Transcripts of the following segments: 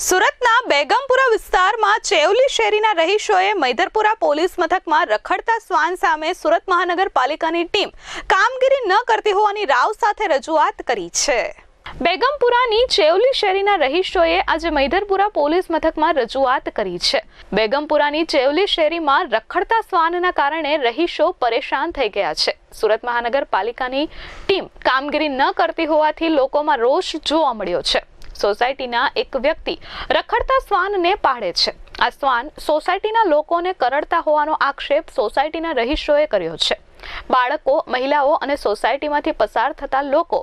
સુરતના બેગમપુરા વિસ્તારમાં ચેવલી શેરીના રહીશોએ મૈદરપુરા પોલીસ મથકમાં રખડતા શ્વાન સામે સુરત મહાનગરપાલિકાની ટીમ કામગીરી ન કરતી હોવાની રાવ સાથે રજૂઆત કરી છે। બેગમપુરાની ચેવલી શેરીના રહીશોએ આજે મૈદરપુરા પોલીસ મથકમાં રજૂઆત કરી છે। બેગમપુરાની ચેવલી શેરીમાં રખડતા શ્વાનના કારણે રહીશો પરેશાન થઈ ગયા છે। સુરત મહાનગરપાલિકાની ટીમ કામગીરી ન કરતી હોવાથી લોકોમાં રોષ જોવા મળ્યો છે। સોસાયટીના એક વ્યક્તિ રખડતા શ્વાનને પાળે છે। આ શ્વાન સોસાયટીના લોકોને કરડતા હોવાનો આક્ષેપ સોસાયટીના રહીશોએ કર્યો છે। બાળકો, મહિલાઓ અને સોસાયટીમાંથી પસાર થતા લોકો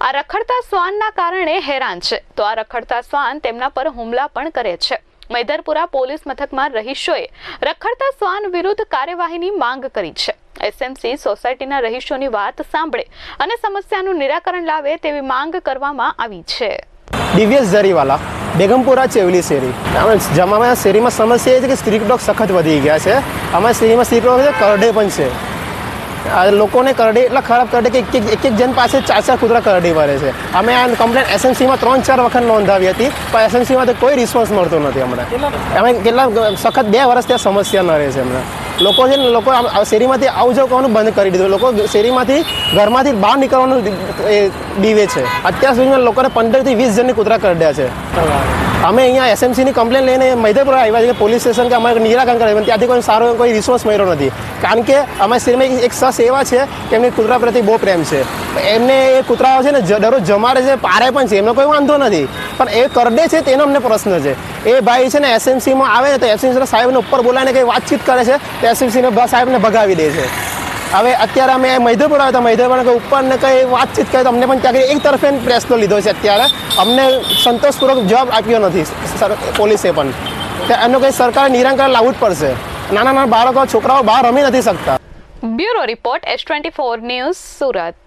આ રખડતા શ્વાનના કારણે હેરાન છે, તો આ રખડતા શ્વાન તેમના પર હુમલા પણ કરે છે। મૈદરપુરા પોલીસ મથકમાં રહીશોએ રખડતા શ્વાન વિરુદ્ધ કાર્યવાહીની માંગ કરી છે। એસએમસી સોસાયટીના રહીશોની વાત સાંભળે અને સમસ્યાનું નિરાકરણ લાવે તેવી માંગ કરવામાં આવી છે। દિવ્યેશ જરીવાલા, બેગમપુરા ચેવલી શેરી। અમારા શેરીમાં સમસ્યા એ છે કે સ્ટ્રીટ ડોગ સખત વધી ગયા છે। અમારા શેરીમાં સ્ટ્રીટ ડોગ છે, કરડે પણ છે। આ લોકોને કરડે એટલા ખરાબ કરડે કે એક જણ પાસે 4 કૂતરા કરડી મારે છે। અમે આ કમ્પ્લેન એસએમસીમાં 3-4 વખત નોંધાવી હતી, પણ એસએમસીમાં કોઈ રિસ્પોન્સ મળતો નથી હમણાં। અમે કેટલા સખત 2 વર્ષ ત્યાં સમસ્યા ન રહે છે હમણાં। લોકો છે ને લોકો શેરીમાંથી આવું જાવ કરવાનું બંધ કરી દીધું। લોકો શેરીમાંથી ઘરમાંથી બહાર નીકળવાનું બીવે છે। અત્યાર સુધીમાં લોકોને 15 થી 20 જણની કૂતરા કરડ્યા છે। અમે અહીંયા એસએમસીની કમ્પ્લેન લઈને મૈદરપુરા આવ્યા છે પોલીસ સ્ટેશન કે અમારે નિરાકરણ કરે, પણ ત્યાંથી કોઈ સારો કોઈ રિસ્પોન્સ મળ્યો નથી। કારણ કે અમારા શેરીમાં એક સહસેવા છે કે એમને કૂતરા પ્રત્યે બહુ પ્રેમ છે। એમને એ કૂતરાઓ છે ને દરરોજ જમાડે છે, પારે પણ છે, એમનો કોઈ વાંધો નથી, પણ એ કરડે છે તેનો અમને પ્રશ્ન છે। એ ભાઈ છે ને એસએમસીમાં આવે ને તો એસએમસીના સાહેબને ઉપર બોલાવીને કંઈ વાતચીત કરે છે તો એસએમસીના સાહેબને ભગાવી દે છે। હવે અત્યારે અમે મૈદરપુરા આવ્યા તો મૈદરપુરા કંઈ ઉપરને કંઈ વાતચીત કરે તો અમને પણ ત્યાં એક તરફે પ્રશ્નો લીધો છે। અત્યારે અમને સંતોષપૂર્વક જવાબ આપ્યો નથી પોલીસે પણ, એનો કંઈ સરકારે નિરાકરણ લાવવું જ પડશે। નાના બાળકો, છોકરાઓ બહાર રમી નથી શકતા। Bureau report S24 news, Surat.